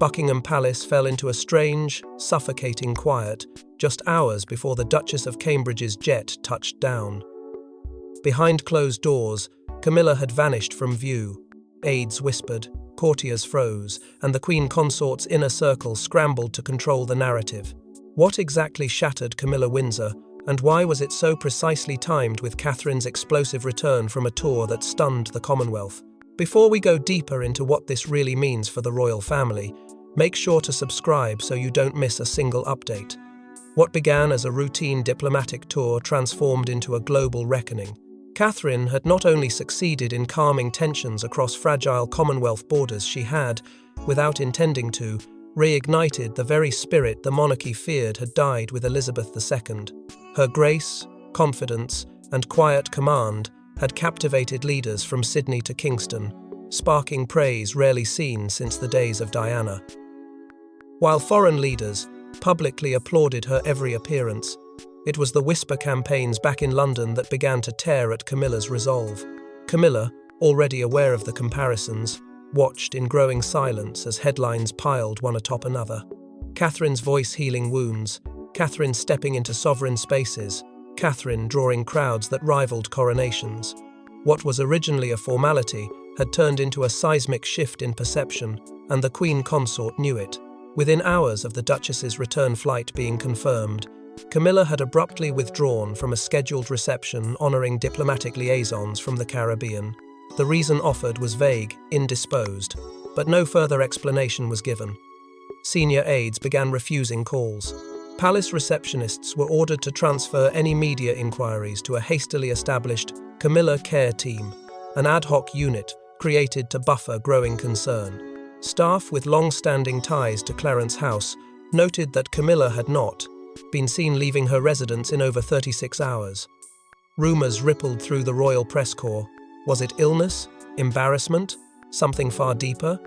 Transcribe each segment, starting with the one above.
Buckingham Palace fell into a strange, suffocating quiet just hours before the Duchess of Cambridge's jet touched down. Behind closed doors, Camilla had vanished from view. Aides whispered, courtiers froze, and the Queen Consort's inner circle scrambled to control the narrative. What exactly shattered Camilla Windsor, and why was it so precisely timed with Catherine's explosive return from a tour that stunned the Commonwealth? Before we go deeper into what this really means for the royal family, make sure to subscribe so you don't miss a single update. What began as a routine diplomatic tour transformed into a global reckoning. Catherine had not only succeeded in calming tensions across fragile Commonwealth borders, she had, without intending to, reignited the very spirit the monarchy feared had died with Elizabeth II. Her grace, confidence, and quiet command had captivated leaders from Sydney to Kingston, sparking praise rarely seen since the days of Diana. While foreign leaders publicly applauded her every appearance, it was the whisper campaigns back in London that began to tear at Camilla's resolve. Camilla, already aware of the comparisons, watched in growing silence as headlines piled one atop another. Catherine's voice healing wounds, Catherine stepping into sovereign spaces, Catherine drawing crowds that rivaled coronations. What was originally a formality had turned into a seismic shift in perception, and the Queen Consort knew it. Within hours of the Duchess's return flight being confirmed, Camilla had abruptly withdrawn from a scheduled reception honouring diplomatic liaisons from the Caribbean. The reason offered was vague, indisposed, but no further explanation was given. Senior aides began refusing calls. Palace receptionists were ordered to transfer any media inquiries to a hastily established Camilla Care Team, an ad hoc unit created to buffer growing concern. Staff with long-standing ties to Clarence House noted that Camilla had not been seen leaving her residence in over 36 hours. Rumours rippled through the royal press corps. Was it illness? Embarrassment? Something far deeper?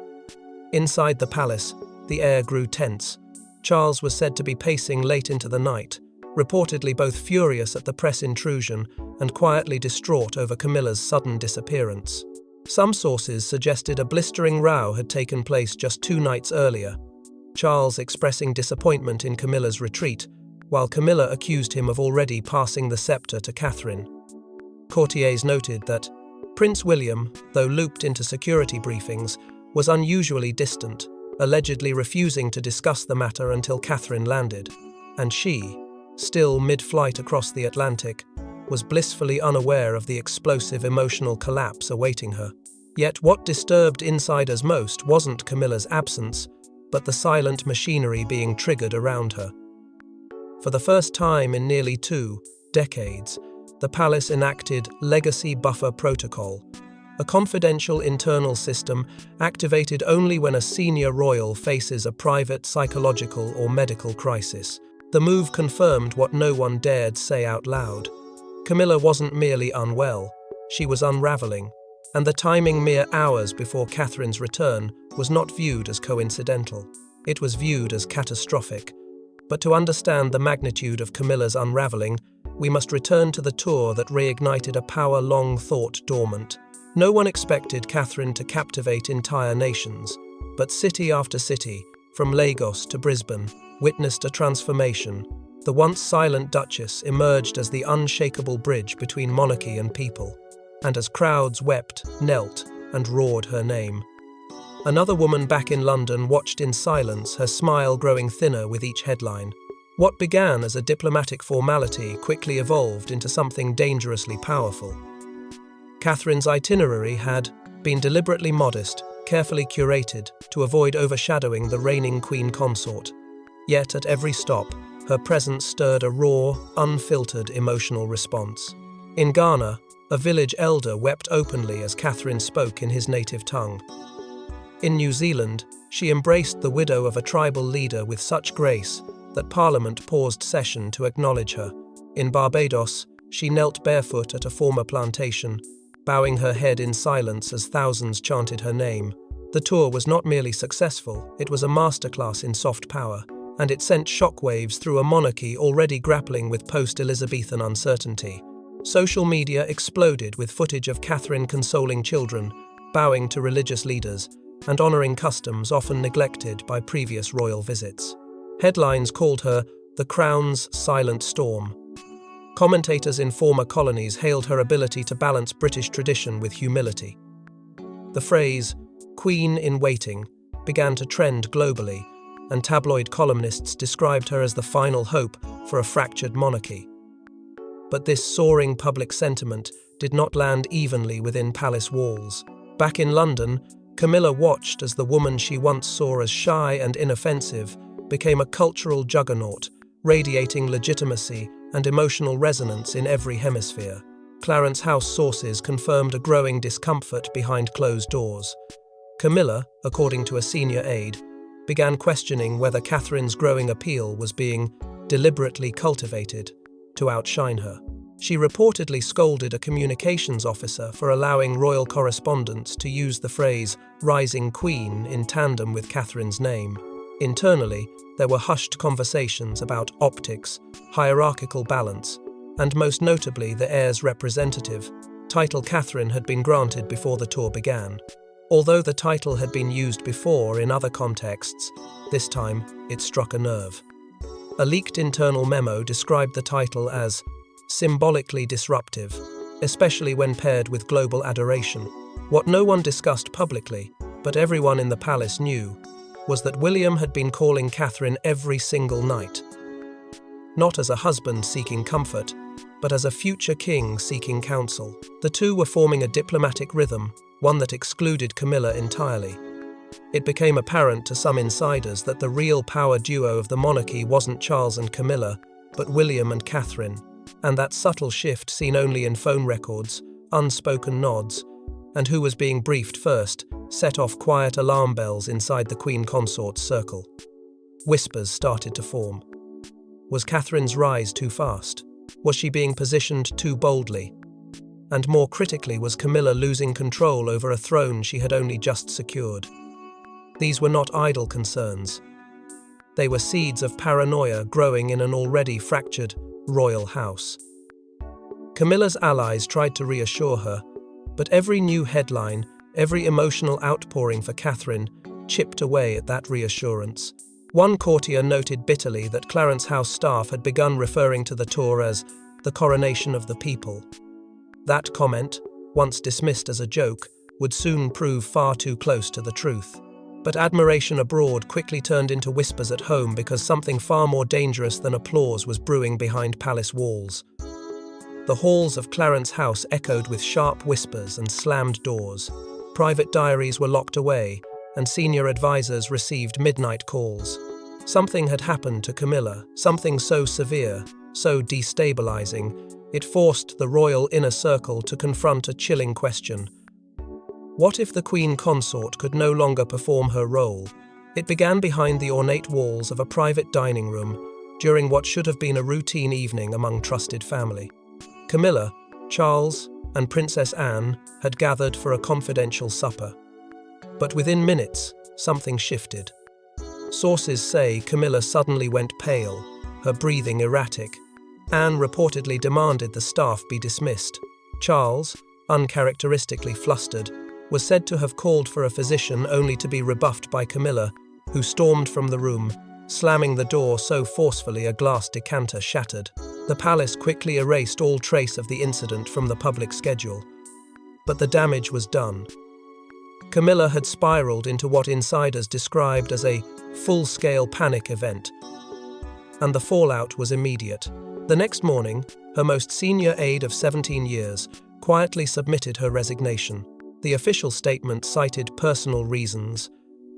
Inside the palace, the air grew tense. Charles was said to be pacing late into the night, reportedly both furious at the press intrusion and quietly distraught over Camilla's sudden disappearance. Some sources suggested a blistering row had taken place just 2 nights earlier, Charles expressing disappointment in Camilla's retreat, while Camilla accused him of already passing the scepter to Catherine. Courtiers noted that Prince William, though looped into security briefings, was unusually distant, allegedly refusing to discuss the matter until Catherine landed, and she, still mid-flight across the Atlantic, was blissfully unaware of the explosive emotional collapse awaiting her. Yet what disturbed insiders most wasn't Camilla's absence, but the silent machinery being triggered around her. For the first time in nearly 2 decades, the palace enacted Legacy Buffer Protocol, a confidential internal system activated only when a senior royal faces a private psychological or medical crisis. The move confirmed what no one dared say out loud. Camilla wasn't merely unwell, she was unraveling, and the timing mere hours before Catherine's return was not viewed as coincidental. It was viewed as catastrophic. But to understand the magnitude of Camilla's unraveling, we must return to the tour that reignited a power long thought dormant. No one expected Catherine to captivate entire nations, but city after city, from Lagos to Brisbane, witnessed a transformation. The once silent Duchess emerged as the unshakable bridge between monarchy and people, and as crowds wept, knelt, and roared her name. Another woman back in London watched in silence, her smile growing thinner with each headline. What began as a diplomatic formality quickly evolved into something dangerously powerful. Catherine's itinerary had been deliberately modest, carefully curated to avoid overshadowing the reigning Queen Consort. Yet at every stop, her presence stirred a raw, unfiltered emotional response. In Ghana, a village elder wept openly as Catherine spoke in his native tongue. In New Zealand, she embraced the widow of a tribal leader with such grace that Parliament paused session to acknowledge her. In Barbados, she knelt barefoot at a former plantation, bowing her head in silence as thousands chanted her name. The tour was not merely successful, it was a masterclass in soft power, and it sent shockwaves through a monarchy already grappling with post-Elizabethan uncertainty. Social media exploded with footage of Catherine consoling children, bowing to religious leaders, and honouring customs often neglected by previous royal visits. Headlines called her the Crown's silent storm. Commentators in former colonies hailed her ability to balance British tradition with humility. The phrase, "Queen in waiting," began to trend globally, and tabloid columnists described her as the final hope for a fractured monarchy. But this soaring public sentiment did not land evenly within palace walls. Back in London, Camilla watched as the woman she once saw as shy and inoffensive became a cultural juggernaut, radiating legitimacy and emotional resonance in every hemisphere. Clarence House sources confirmed a growing discomfort behind closed doors. Camilla, according to a senior aide, began questioning whether Catherine's growing appeal was being deliberately cultivated to outshine her. She reportedly scolded a communications officer for allowing royal correspondents to use the phrase "rising queen" in tandem with Catherine's name. Internally, there were hushed conversations about optics, hierarchical balance, and most notably the heir's representative. Title Catherine had been granted before the tour began. Although the title had been used before in other contexts, this time it struck a nerve. A leaked internal memo described the title as symbolically disruptive, especially when paired with global adoration. What no one discussed publicly, but everyone in the palace knew, was that William had been calling Catherine every single night. Not as a husband seeking comfort, but as a future king seeking counsel. The two were forming a diplomatic rhythm, one that excluded Camilla entirely. It became apparent to some insiders that the real power duo of the monarchy wasn't Charles and Camilla, but William and Catherine, and that subtle shift seen only in phone records, unspoken nods, and who was being briefed first, set off quiet alarm bells inside the Queen Consort's circle. Whispers started to form. Was Catherine's rise too fast? Was she being positioned too boldly? And more critically, was Camilla losing control over a throne she had only just secured? These were not idle concerns. They were seeds of paranoia growing in an already fractured royal house. Camilla's allies tried to reassure her, but every new headline, every emotional outpouring for Catherine, chipped away at that reassurance. One courtier noted bitterly that Clarence House staff had begun referring to the tour as the coronation of the people. That comment, once dismissed as a joke, would soon prove far too close to the truth. But admiration abroad quickly turned into whispers at home because something far more dangerous than applause was brewing behind palace walls. The halls of Clarence House echoed with sharp whispers and slammed doors. Private diaries were locked away, and senior advisors received midnight calls. Something had happened to Camilla, something so severe, so destabilizing, it forced the royal inner circle to confront a chilling question. What if the Queen Consort could no longer perform her role? It began behind the ornate walls of a private dining room, during what should have been a routine evening among trusted family. Camilla, Charles, and Princess Anne had gathered for a confidential supper. But within minutes, something shifted. Sources say Camilla suddenly went pale, her breathing erratic. Anne reportedly demanded the staff be dismissed. Charles, uncharacteristically flustered, was said to have called for a physician only to be rebuffed by Camilla, who stormed from the room, slamming the door so forcefully a glass decanter shattered. The palace quickly erased all trace of the incident from the public schedule. But the damage was done. Camilla had spiraled into what insiders described as a full-scale panic event, and the fallout was immediate. The next morning, her most senior aide of 17 years quietly submitted her resignation. The official statement cited personal reasons,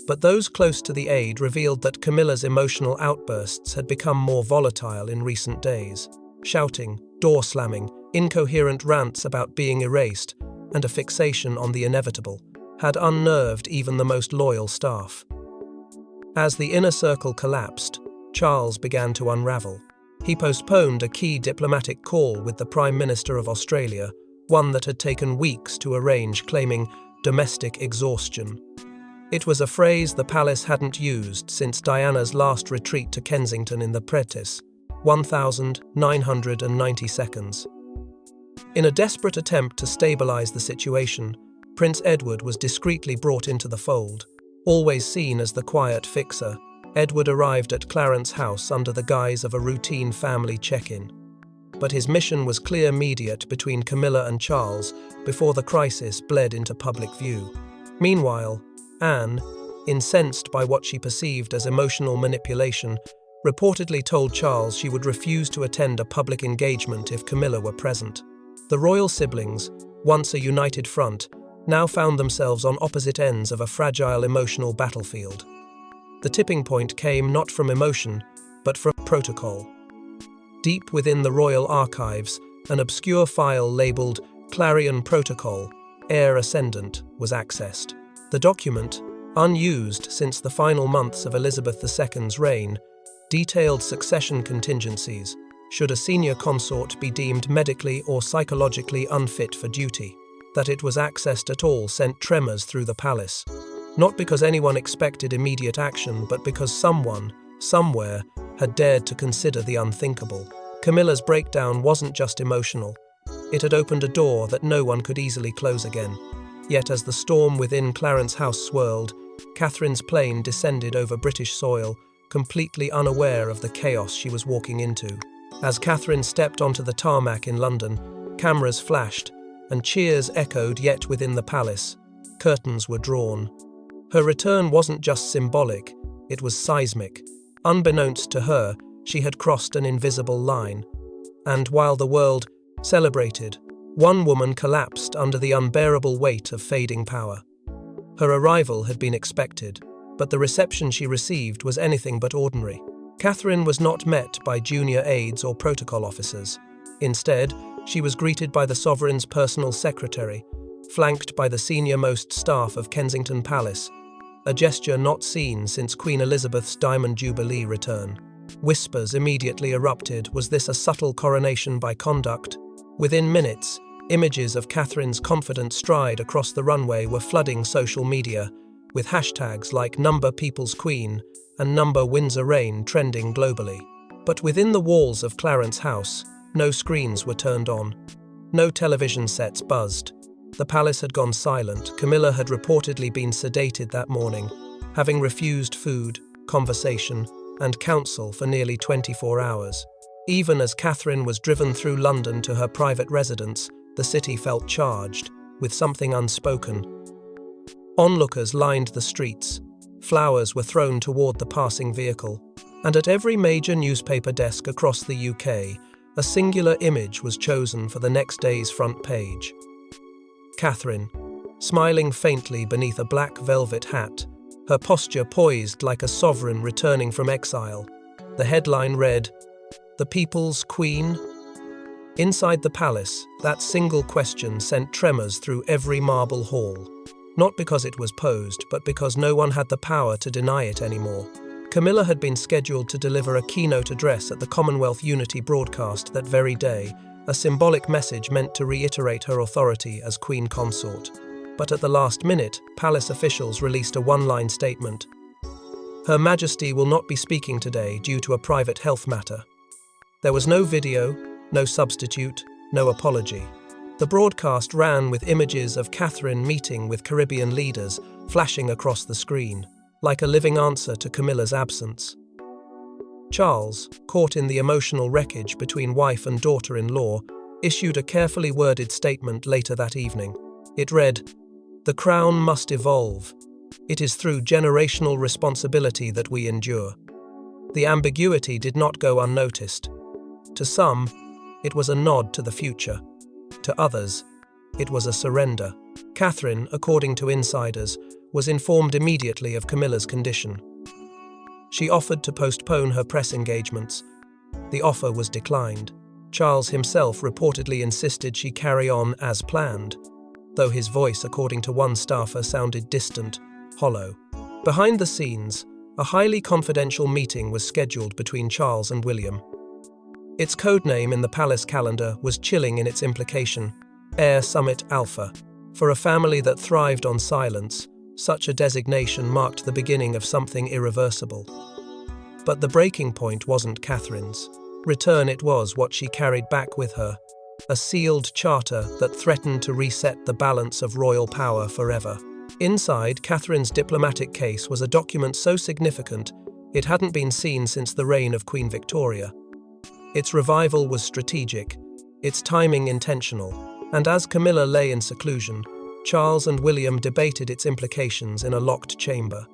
but those close to the aide revealed that Camilla's emotional outbursts had become more volatile in recent days. Shouting, door slamming, incoherent rants about being erased, and a fixation on the inevitable had unnerved even the most loyal staff. As the inner circle collapsed, Charles began to unravel. He postponed a key diplomatic call with the Prime Minister of Australia, one that had taken weeks to arrange, claiming domestic exhaustion. It was a phrase the palace hadn't used since Diana's last retreat to Kensington in the Pretis, 1,990 seconds. In a desperate attempt to stabilise the situation, Prince Edward was discreetly brought into the fold. Always seen as the quiet fixer, Edward arrived at Clarence House under the guise of a routine family check-in. But his mission was clear: mediate between Camilla and Charles before the crisis bled into public view. Meanwhile, Anne, incensed by what she perceived as emotional manipulation, reportedly told Charles she would refuse to attend a public engagement if Camilla were present. The royal siblings, once a united front, now found themselves on opposite ends of a fragile emotional battlefield. The tipping point came not from emotion, but from protocol. Deep within the royal archives, an obscure file labelled Clarion Protocol, Heir Ascendant, was accessed. The document, unused since the final months of Elizabeth II's reign, detailed succession contingencies should a senior consort be deemed medically or psychologically unfit for duty. That it was accessed at all sent tremors through the palace, not because anyone expected immediate action, but because someone, somewhere, had dared to consider the unthinkable. Camilla's breakdown wasn't just emotional. It had opened a door that no one could easily close again. Yet as the storm within Clarence House swirled, Catherine's plane descended over British soil, completely unaware of the chaos she was walking into. As Catherine stepped onto the tarmac in London, cameras flashed, and cheers echoed. Yet within the palace, curtains were drawn. Her return wasn't just symbolic, it was seismic. Unbeknownst to her, she had crossed an invisible line. And while the world celebrated, one woman collapsed under the unbearable weight of fading power. Her arrival had been expected, but the reception she received was anything but ordinary. Catherine was not met by junior aides or protocol officers. Instead, she was greeted by the sovereign's personal secretary, flanked by the senior-most staff of Kensington Palace, a gesture not seen since Queen Elizabeth's Diamond Jubilee return. Whispers immediately erupted. Was this a subtle coronation by conduct? Within minutes, images of Catherine's confident stride across the runway were flooding social media, with hashtags like #PeoplesQueen and #Windsor Reign trending globally. But within the walls of Clarence House, no screens were turned on. No television sets buzzed. The palace had gone silent. Camilla had reportedly been sedated that morning, having refused food, conversation, and counsel for nearly 24 hours. Even as Catherine was driven through London to her private residence, the city felt charged, with something unspoken. Onlookers lined the streets, flowers were thrown toward the passing vehicle, and at every major newspaper desk across the UK, a singular image was chosen for the next day's front page. Catherine, smiling faintly beneath a black velvet hat, her posture poised like a sovereign returning from exile. The headline read, "The People's Queen?" Inside the palace, that single question sent tremors through every marble hall. Not because it was posed, but because no one had the power to deny it anymore. Camilla had been scheduled to deliver a keynote address at the Commonwealth Unity broadcast that very day, a symbolic message meant to reiterate her authority as Queen Consort. But at the last minute, palace officials released a one-line statement. "Her Majesty will not be speaking today due to a private health matter." There was no video, no substitute, no apology. The broadcast ran with images of Catherine meeting with Caribbean leaders flashing across the screen, like a living answer to Camilla's absence. Charles, caught in the emotional wreckage between wife and daughter-in-law, issued a carefully worded statement later that evening. It read, "The crown must evolve. It is through generational responsibility that we endure." The ambiguity did not go unnoticed. To some, it was a nod to the future. To others, it was a surrender. Catherine, according to insiders, was informed immediately of Camilla's condition. She offered to postpone her press engagements. The offer was declined. Charles himself reportedly insisted she carry on as planned, though his voice, according to one staffer, sounded distant, hollow. Behind the scenes, a highly confidential meeting was scheduled between Charles and William. Its codename in the palace calendar was chilling in its implication, Heir Summit Alpha. For a family that thrived on silence, such a designation marked the beginning of something irreversible. But the breaking point wasn't Catherine's return, it was what she carried back with her, a sealed charter that threatened to reset the balance of royal power forever. Inside, Catherine's diplomatic case was a document so significant it hadn't been seen since the reign of Queen Victoria. Its revival was strategic, its timing intentional, and as Camilla lay in seclusion, Charles and William debated its implications in a locked chamber.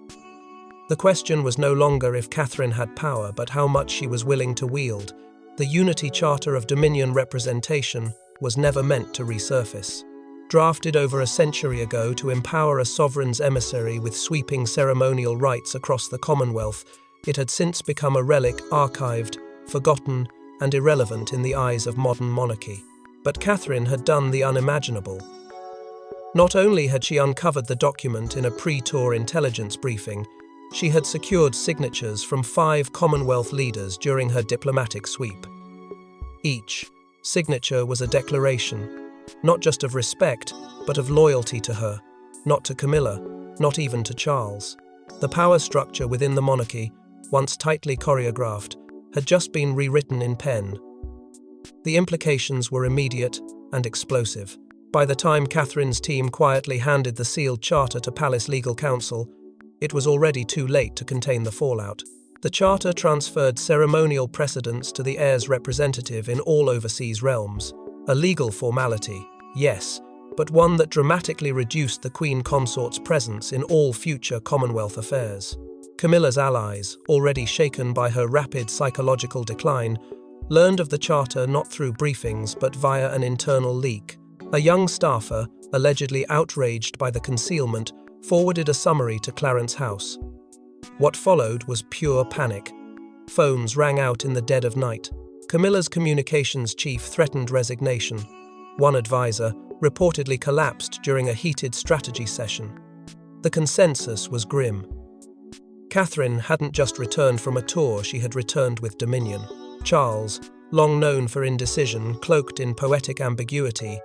The question was no longer if Catherine had power, but how much she was willing to wield. The Unity Charter of Dominion representation was never meant to resurface. Drafted over a century ago to empower a sovereign's emissary with sweeping ceremonial rights across the Commonwealth, it had since become a relic archived, forgotten, and irrelevant in the eyes of modern monarchy. But Catherine had done the unimaginable. Not only had she uncovered the document in a pre-tour intelligence briefing, she had secured signatures from 5 Commonwealth leaders during her diplomatic sweep. Each signature was a declaration, not just of respect, but of loyalty to her, not to Camilla, not even to Charles. The power structure within the monarchy, once tightly choreographed, had just been rewritten in pen. The implications were immediate and explosive. By the time Catherine's team quietly handed the sealed charter to Palace Legal Counsel, it was already too late to contain the fallout. The charter transferred ceremonial precedence to the heir's representative in all overseas realms. A legal formality, yes, but one that dramatically reduced the Queen Consort's presence in all future Commonwealth affairs. Camilla's allies, already shaken by her rapid psychological decline, learned of the charter not through briefings but via an internal leak. A young staffer, allegedly outraged by the concealment, forwarded a summary to Clarence House. What followed was pure panic. Phones rang out in the dead of night. Camilla's communications chief threatened resignation. One advisor reportedly collapsed during a heated strategy session. The consensus was grim. Catherine hadn't just returned from a tour, she had returned with dominion. Charles, long known for indecision, cloaked in poetic ambiguity,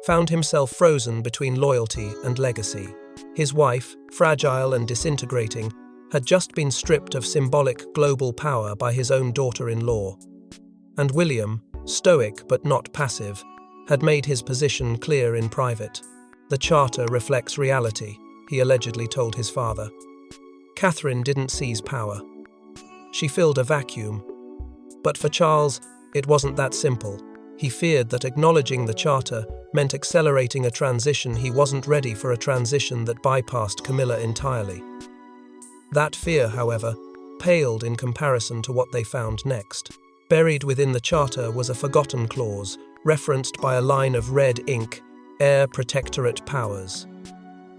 found himself frozen between loyalty and legacy. His wife, fragile and disintegrating, had just been stripped of symbolic global power by his own daughter-in-law. And William, stoic but not passive, had made his position clear in private. The charter reflects reality, he allegedly told his father. Catherine didn't seize power. She filled a vacuum. But for Charles, it wasn't that simple. He feared that acknowledging the charter meant accelerating a transition. He wasn't ready for a transition that bypassed Camilla entirely. That fear, however, paled in comparison to what they found next. Buried within the charter was a forgotten clause, referenced by a line of red ink, heir protectorate powers.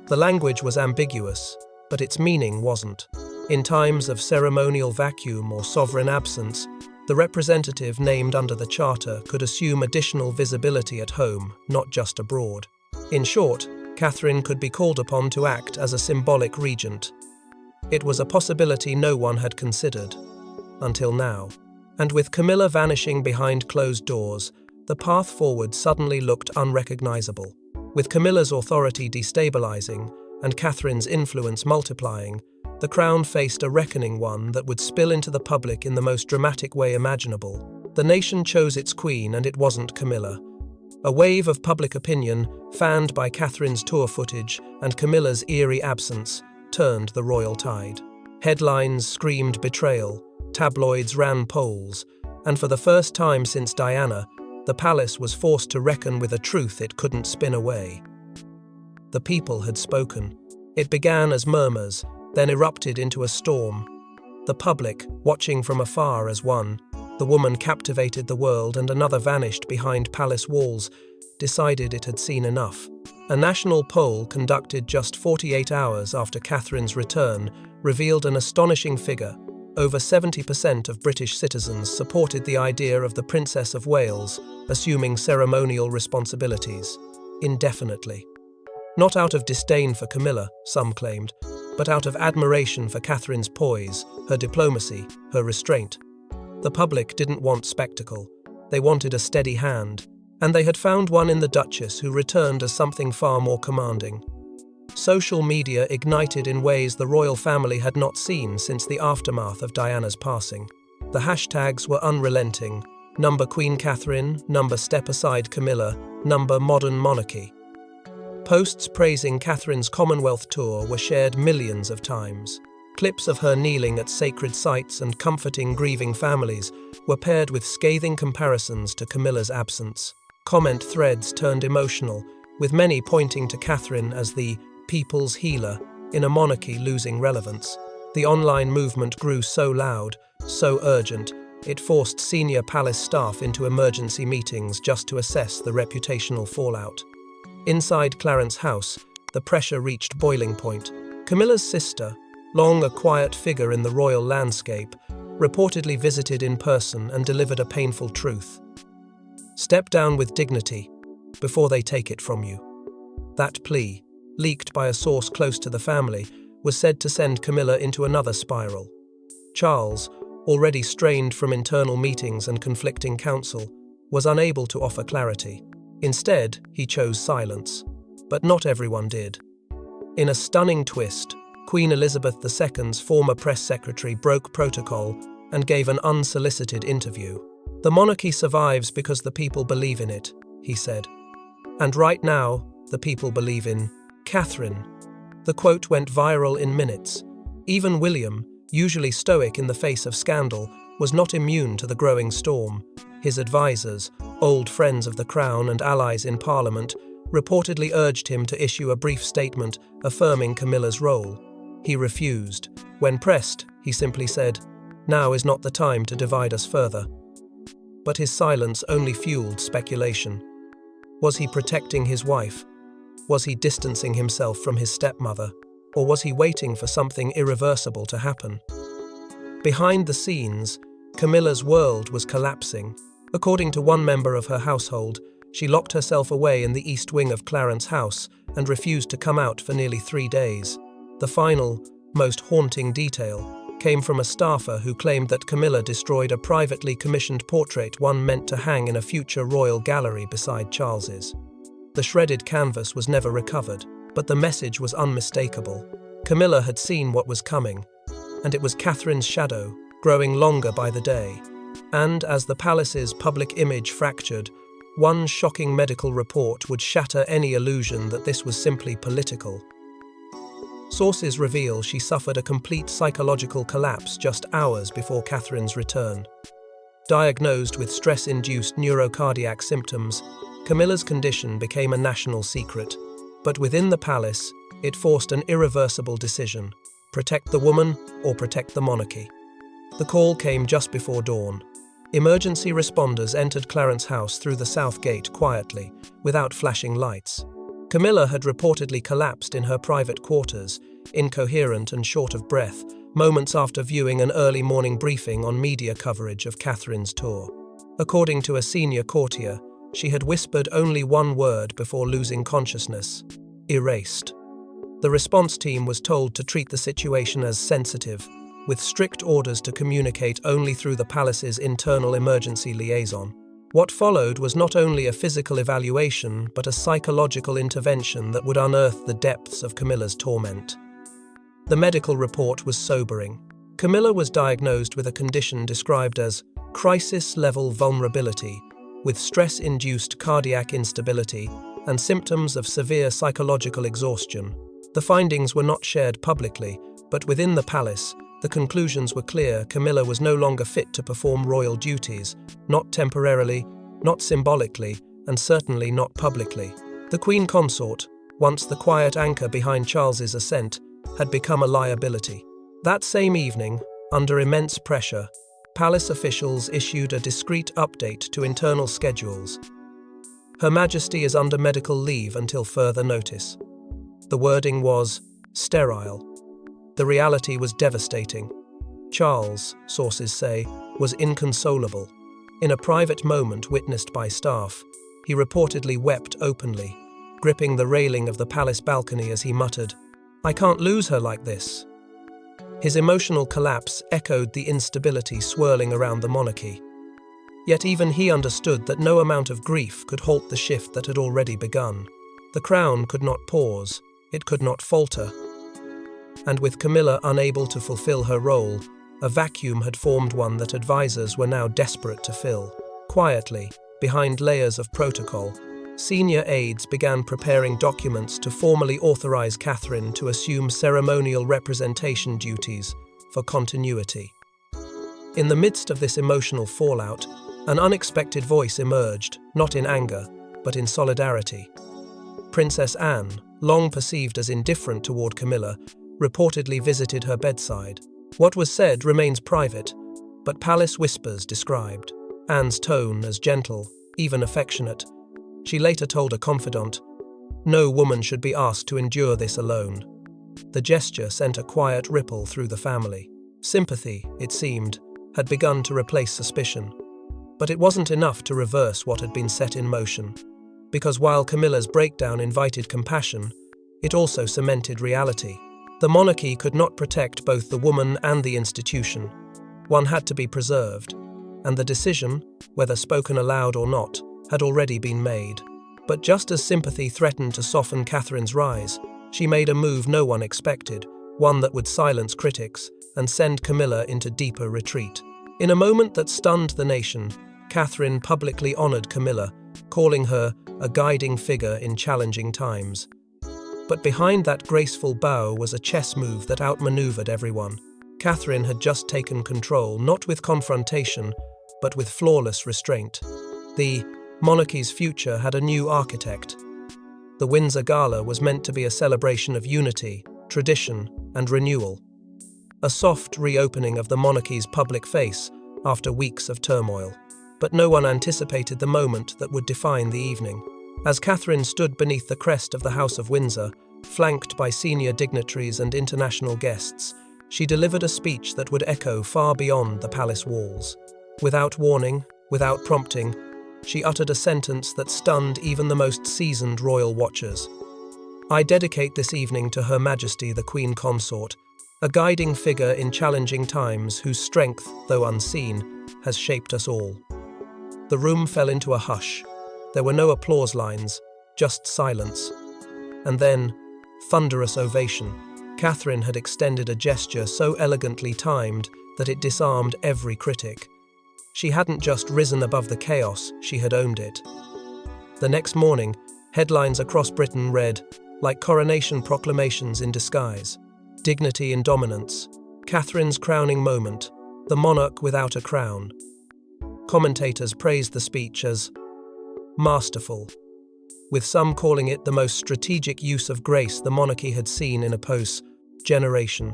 The language was ambiguous, but its meaning wasn't. In times of ceremonial vacuum or sovereign absence, the representative named under the charter could assume additional visibility at home, not just abroad. In short, Catherine could be called upon to act as a symbolic regent. It was a possibility no one had considered, until now. And with Camilla vanishing behind closed doors, the path forward suddenly looked unrecognizable. With Camilla's authority destabilizing and Catherine's influence multiplying, the crown faced a reckoning, one that would spill into the public in the most dramatic way imaginable. The nation chose its queen, and it wasn't Camilla. A wave of public opinion, fanned by Catherine's tour footage and Camilla's eerie absence, turned the royal tide. Headlines screamed betrayal, tabloids ran polls, and for the first time since Diana, the palace was forced to reckon with a truth it couldn't spin away. The people had spoken. It began as murmurs, then erupted into a storm. The public, watching from afar as one, the woman captivated the world and another vanished behind palace walls, decided it had seen enough. A national poll conducted just 48 hours after Catherine's return revealed an astonishing figure. Over 70% of British citizens supported the idea of the Princess of Wales assuming ceremonial responsibilities, indefinitely. Not out of disdain for Camilla, some claimed, but out of admiration for Catherine's poise, her diplomacy, her restraint. The public didn't want spectacle. They wanted a steady hand, and they had found one in the Duchess, who returned as something far more commanding. Social media ignited in ways the royal family had not seen since the aftermath of Diana's passing. The hashtags were unrelenting: number Queen Catherine, number step aside Camilla, number modern monarchy. Posts praising Catherine's Commonwealth tour were shared millions of times. Clips of her kneeling at sacred sites and comforting grieving families were paired with scathing comparisons to Camilla's absence. Comment threads turned emotional, with many pointing to Catherine as the people's healer in a monarchy losing relevance. The online movement grew so loud, so urgent, it forced senior palace staff into emergency meetings just to assess the reputational fallout. Inside Clarence House, the pressure reached boiling point. Camilla's sister, long a quiet figure in the royal landscape, reportedly visited in person and delivered a painful truth. Step down with dignity before they take it from you. That plea, leaked by a source close to the family, was said to send Camilla into another spiral. Charles, already strained from internal meetings and conflicting counsel, was unable to offer clarity. Instead, he chose silence. But not everyone did. In a stunning twist, Queen Elizabeth II's former press secretary broke protocol and gave an unsolicited interview. "The monarchy survives because the people believe in it," he said. "And right now, the people believe in Catherine." The quote went viral in minutes. Even William, usually stoic in the face of scandal, was not immune to the growing storm. His advisors, old friends of the Crown and allies in Parliament, reportedly urged him to issue a brief statement affirming Camilla's role. He refused. When pressed, he simply said, "Now is not the time to divide us further." But his silence only fueled speculation. Was he protecting his wife? Was he distancing himself from his stepmother? Or was he waiting for something irreversible to happen? Behind the scenes, Camilla's world was collapsing. According to one member of her household, she locked herself away in the east wing of Clarence House and refused to come out for nearly 3 days. The final, most haunting detail came from a staffer who claimed that Camilla destroyed a privately commissioned portrait one meant to hang in a future royal gallery beside Charles's. The shredded canvas was never recovered, but the message was unmistakable. Camilla had seen what was coming, and it was Catherine's shadow, growing longer by the day. And as the palace's public image fractured, one shocking medical report would shatter any illusion that this was simply political. Sources reveal she suffered a complete psychological collapse just hours before Catherine's return. Diagnosed with stress-induced neurocardiac symptoms, Camilla's condition became a national secret. But within the palace, it forced an irreversible decision: protect the woman or protect the monarchy. The call came just before dawn. Emergency responders entered Clarence House through the south gate quietly, without flashing lights. Camilla had reportedly collapsed in her private quarters, incoherent and short of breath, moments after viewing an early morning briefing on media coverage of Catherine's tour. According to a senior courtier, she had whispered only one word before losing consciousness: erased. The response team was told to treat the situation as sensitive, with strict orders to communicate only through the palace's internal emergency liaison. What followed was not only a physical evaluation, but a psychological intervention that would unearth the depths of Camilla's torment. The medical report was sobering. Camilla was diagnosed with a condition described as crisis-level vulnerability, with stress-induced cardiac instability and symptoms of severe psychological exhaustion. The findings were not shared publicly, but within the palace, the conclusions were clear: Camilla was no longer fit to perform royal duties, not temporarily, not symbolically, and certainly not publicly. The Queen Consort, once the quiet anchor behind Charles's ascent, had become a liability. That same evening, under immense pressure, palace officials issued a discreet update to internal schedules. Her Majesty is under medical leave until further notice. The wording was sterile. The reality was devastating. Charles, sources say, was inconsolable. In a private moment witnessed by staff, he reportedly wept openly, gripping the railing of the palace balcony as he muttered, "I can't lose her like this." His emotional collapse echoed the instability swirling around the monarchy. Yet even he understood that no amount of grief could halt the shift that had already begun. The crown could not pause, it could not falter. And with Camilla unable to fulfill her role, a vacuum had formed, one that advisors were now desperate to fill. Quietly, behind layers of protocol, senior aides began preparing documents to formally authorize Catherine to assume ceremonial representation duties for continuity. In the midst of this emotional fallout, an unexpected voice emerged, not in anger, but in solidarity. Princess Anne, long perceived as indifferent toward Camilla, reportedly visited her bedside. What was said remains private, but palace whispers described Anne's tone as gentle, even affectionate. She later told a confidant, "No woman should be asked to endure this alone." The gesture sent a quiet ripple through the family. Sympathy, it seemed, had begun to replace suspicion. But it wasn't enough to reverse what had been set in motion, because while Camilla's breakdown invited compassion, it also cemented reality. The monarchy could not protect both the woman and the institution. One had to be preserved, and the decision, whether spoken aloud or not, had already been made. But just as sympathy threatened to soften Catherine's rise, she made a move no one expected, one that would silence critics and send Camilla into deeper retreat. In a moment that stunned the nation, Catherine publicly honored Camilla, calling her a guiding figure in challenging times. But behind that graceful bow was a chess move that outmaneuvered everyone. Catherine had just taken control, not with confrontation, but with flawless restraint. The monarchy's future had a new architect. The Windsor Gala was meant to be a celebration of unity, tradition, and renewal. A soft reopening of the monarchy's public face after weeks of turmoil. But no one anticipated the moment that would define the evening. As Catherine stood beneath the crest of the House of Windsor, flanked by senior dignitaries and international guests, she delivered a speech that would echo far beyond the palace walls. Without warning, without prompting, she uttered a sentence that stunned even the most seasoned royal watchers. "I dedicate this evening to Her Majesty the Queen Consort, a guiding figure in challenging times whose strength, though unseen, has shaped us all." The room fell into a hush. There were no applause lines, just silence. And then, thunderous ovation. Catherine had extended a gesture so elegantly timed that it disarmed every critic. She hadn't just risen above the chaos, she had owned it. The next morning, headlines across Britain read, like coronation proclamations in disguise, "Dignity in Dominance," "Catherine's crowning moment," "The monarch without a crown." Commentators praised the speech as masterful, with some calling it the most strategic use of grace the monarchy had seen in a post-generation.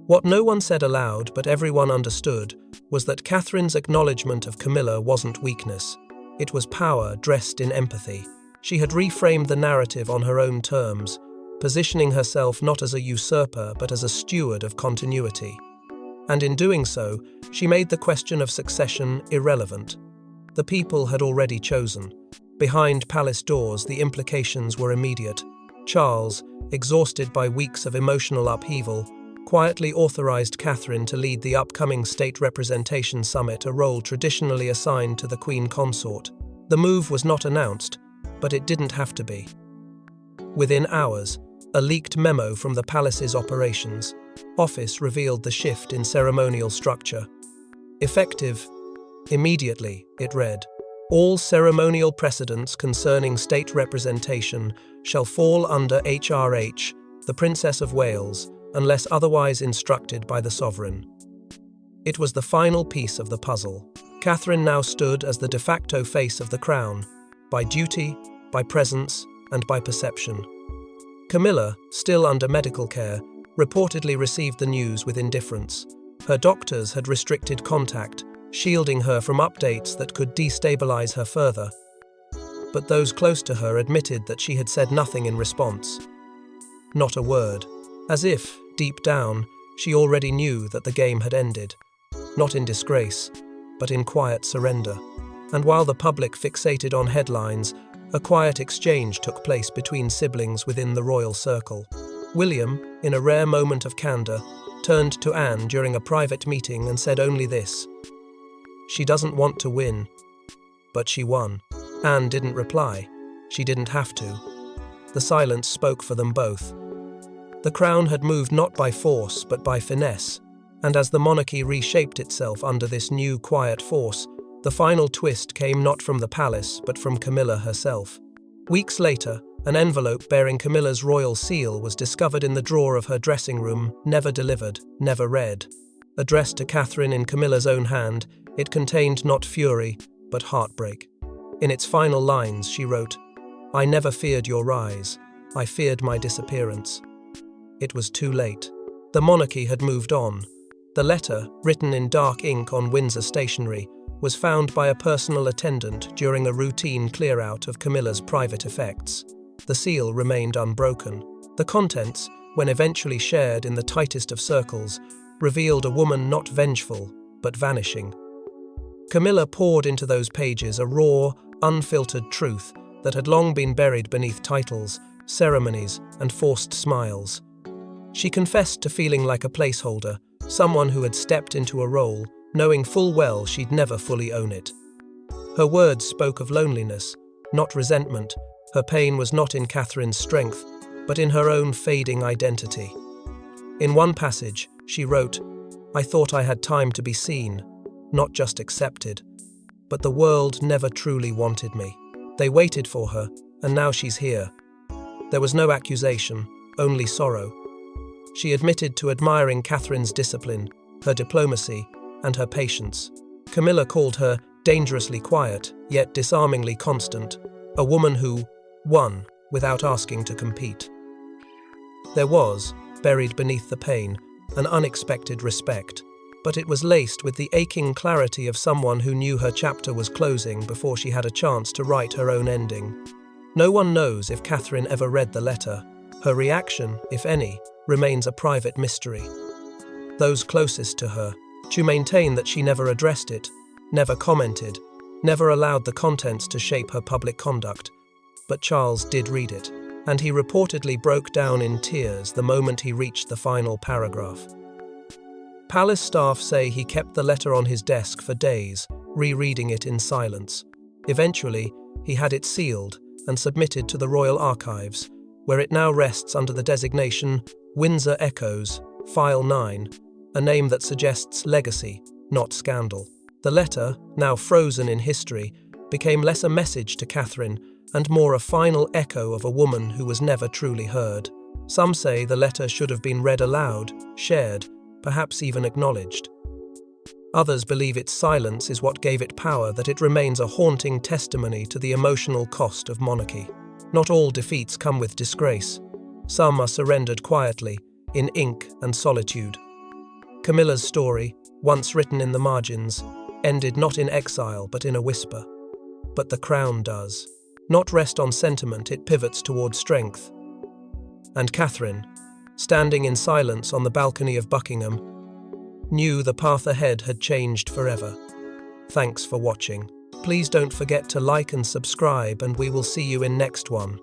What no one said aloud, but everyone understood, was that Catherine's acknowledgement of Camilla wasn't weakness. It was power dressed in empathy. She had reframed the narrative on her own terms, positioning herself not as a usurper but as a steward of continuity. And in doing so, she made the question of succession irrelevant. The people had already chosen. Behind palace doors, the implications were immediate. Charles, exhausted by weeks of emotional upheaval, quietly authorized Catherine to lead the upcoming State Representation Summit, a role traditionally assigned to the Queen Consort. The move was not announced, but it didn't have to be. Within hours, a leaked memo from the palace's operations office revealed the shift in ceremonial structure. Effective immediately, it read, "All ceremonial precedents concerning state representation shall fall under HRH, the Princess of Wales, unless otherwise instructed by the sovereign." It was the final piece of the puzzle. Catherine now stood as the de facto face of the crown, by duty, by presence, and by perception. Camilla, still under medical care, reportedly received the news with indifference. Her doctors had restricted contact, shielding her from updates that could destabilize her further. But those close to her admitted that she had said nothing in response. Not a word. As if, deep down, she already knew that the game had ended. Not in disgrace, but in quiet surrender. And while the public fixated on headlines, a quiet exchange took place between siblings within the royal circle. William, in a rare moment of candor, turned to Anne during a private meeting and said only this: "She doesn't want to win." But she won. Anne didn't reply. She didn't have to. The silence spoke for them both. The crown had moved not by force, but by finesse, and as the monarchy reshaped itself under this new quiet force, the final twist came not from the palace, but from Camilla herself. Weeks later, an envelope bearing Camilla's royal seal was discovered in the drawer of her dressing room, never delivered, never read. Addressed to Catherine in Camilla's own hand, it contained not fury, but heartbreak. In its final lines, she wrote, "I never feared your rise. I feared my disappearance." It was too late. The monarchy had moved on. The letter, written in dark ink on Windsor stationery, was found by a personal attendant during a routine clear-out of Camilla's private effects. The seal remained unbroken. The contents, when eventually shared in the tightest of circles, revealed a woman not vengeful, but vanishing. Camilla poured into those pages a raw, unfiltered truth that had long been buried beneath titles, ceremonies, and forced smiles. She confessed to feeling like a placeholder, someone who had stepped into a role, knowing full well she'd never fully own it. Her words spoke of loneliness, not resentment. Her pain was not in Catherine's strength, but in her own fading identity. In one passage, she wrote, "I thought I had time to be seen, not just accepted. But the world never truly wanted me. They waited for her, and now she's here." There was no accusation, only sorrow. She admitted to admiring Catherine's discipline, her diplomacy, and her patience. Camilla called her dangerously quiet, yet disarmingly constant, a woman who won without asking to compete. There was, buried beneath the pain, an unexpected respect, but it was laced with the aching clarity of someone who knew her chapter was closing before she had a chance to write her own ending. No one knows if Catherine ever read the letter. Her reaction, if any, remains a private mystery. Those closest to her to maintain that she never addressed it, never commented, never allowed the contents to shape her public conduct. But Charles did read it, and he reportedly broke down in tears the moment he reached the final paragraph. Palace staff say he kept the letter on his desk for days, rereading it in silence. Eventually, he had it sealed and submitted to the Royal Archives, where it now rests under the designation Windsor Echoes, File 9, a name that suggests legacy, not scandal. The letter, now frozen in history, became less a message to Catherine and more a final echo of a woman who was never truly heard. Some say the letter should have been read aloud, shared, perhaps even acknowledged. Others believe its silence is what gave it power, that it remains a haunting testimony to the emotional cost of monarchy. Not all defeats come with disgrace. Some are surrendered quietly, in ink and solitude. Camilla's story, once written in the margins, ended not in exile but in a whisper. But the crown does not rest on sentiment, it pivots toward strength. And Catherine, standing in silence on the balcony of Buckingham, knew the path ahead had changed forever. Thanks for watching. Please don't forget to like and subscribe, and we will see you in next one.